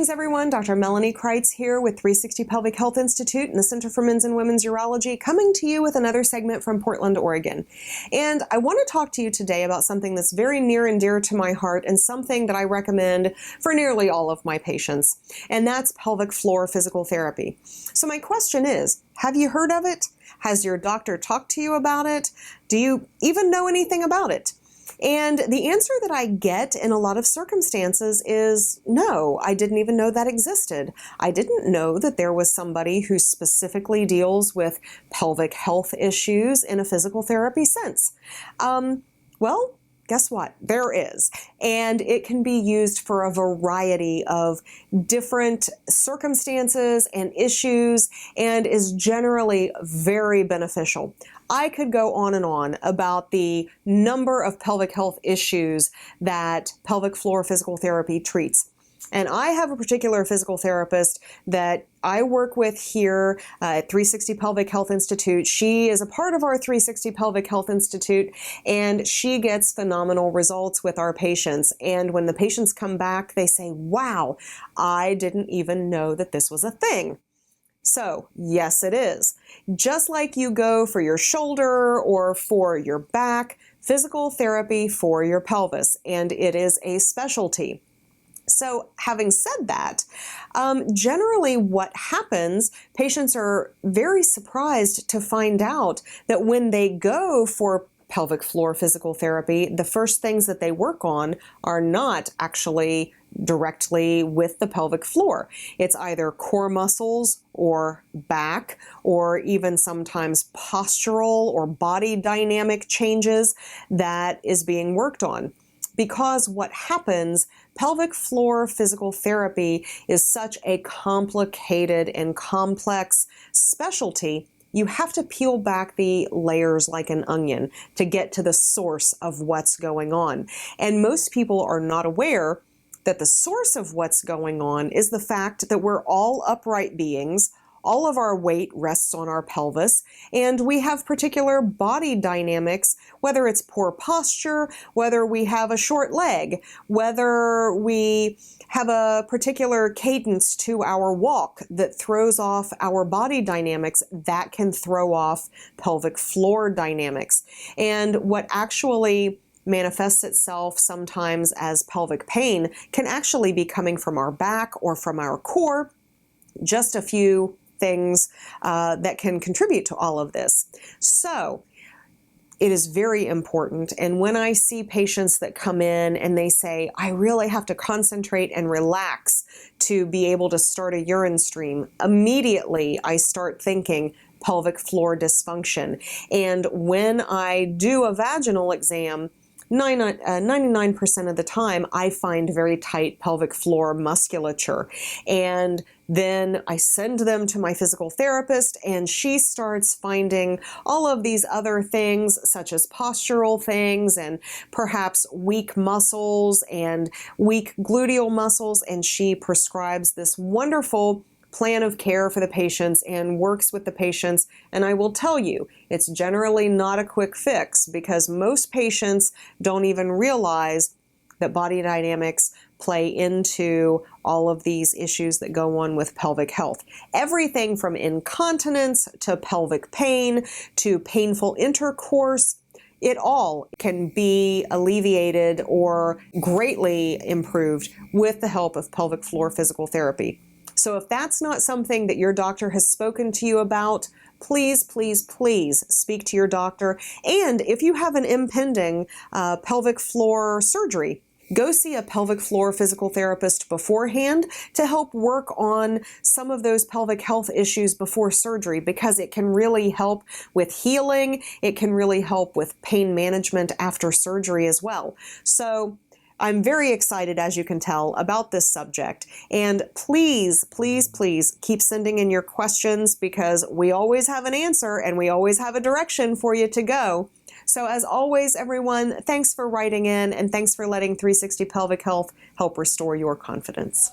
Greetings everyone, Dr. Melanie Crites here with 360 Pelvic Health Institute and the Center for Men's and Women's Urology, coming to you with another segment from Portland, Oregon. And I want to talk to you today about something that's very near and dear to my heart and something that I recommend for nearly all of my patients, and that's pelvic floor physical therapy. So my question is, have you heard of it? Has your doctor talked to you about it? Do you even know anything about it? And the answer that I get in a lot of circumstances is no, I didn't even know that existed. I didn't know that there was somebody who specifically deals with pelvic health issues in a physical therapy sense. Well, guess what? There is. And it can be used for a variety of different circumstances and issues and is generally very beneficial. I could go on and on about the number of pelvic health issues that pelvic floor physical therapy treats. And I have a particular physical therapist that I work with here at 360 Pelvic Health Institute. She is a part of our 360 Pelvic Health Institute, and she gets phenomenal results with our patients. And when the patients come back, they say, wow, I didn't even know that this was a thing. So, yes, it is. Just like you go for your shoulder or for your back, physical therapy for your pelvis, and it is a specialty. So having said that, generally what happens, patients are very surprised to find out that when they go for pelvic floor physical therapy, the first things that they work on are not actually directly with the pelvic floor. It's either core muscles or back, or even sometimes postural or body dynamic changes that is being worked on. Because what happens, pelvic floor physical therapy is such a complicated and complex specialty, you have to peel back the layers like an onion to get to the source of what's going on. And most people are not aware that the source of what's going on is the fact that we're all upright beings. All of our weight rests on our pelvis, and we have particular body dynamics, whether it's poor posture, whether we have a short leg, whether we have a particular cadence to our walk that throws off our body dynamics, that can throw off pelvic floor dynamics. And what actually manifests itself sometimes as pelvic pain can actually be coming from our back or from our core. Just a few things that can contribute to all of this. So it is very important. And when I see patients that come in and they say, I really have to concentrate and relax to be able to start a urine stream, immediately I start thinking pelvic floor dysfunction. And when I do a vaginal exam, 99% of the time, I find very tight pelvic floor musculature. And then I send them to my physical therapist, and she starts finding all of these other things, such as postural things and perhaps weak muscles and weak gluteal muscles, and she prescribes this wonderful plan of care for the patients and works with the patients. And I will tell you, it's generally not a quick fix because most patients don't even realize that body dynamics play into all of these issues that go on with pelvic health. Everything from incontinence to pelvic pain to painful intercourse, it all can be alleviated or greatly improved with the help of pelvic floor physical therapy. So if that's not something that your doctor has spoken to you about, please, please, please speak to your doctor. And if you have an impending pelvic floor surgery, go see a pelvic floor physical therapist beforehand to help work on some of those pelvic health issues before surgery, because it can really help with healing. It can really help with pain management after surgery as well. So I'm very excited, as you can tell, about this subject. And please, please, please keep sending in your questions, because we always have an answer and we always have a direction for you to go. So as always, everyone, thanks for writing in, and thanks for letting 360 Pelvic Health help restore your confidence.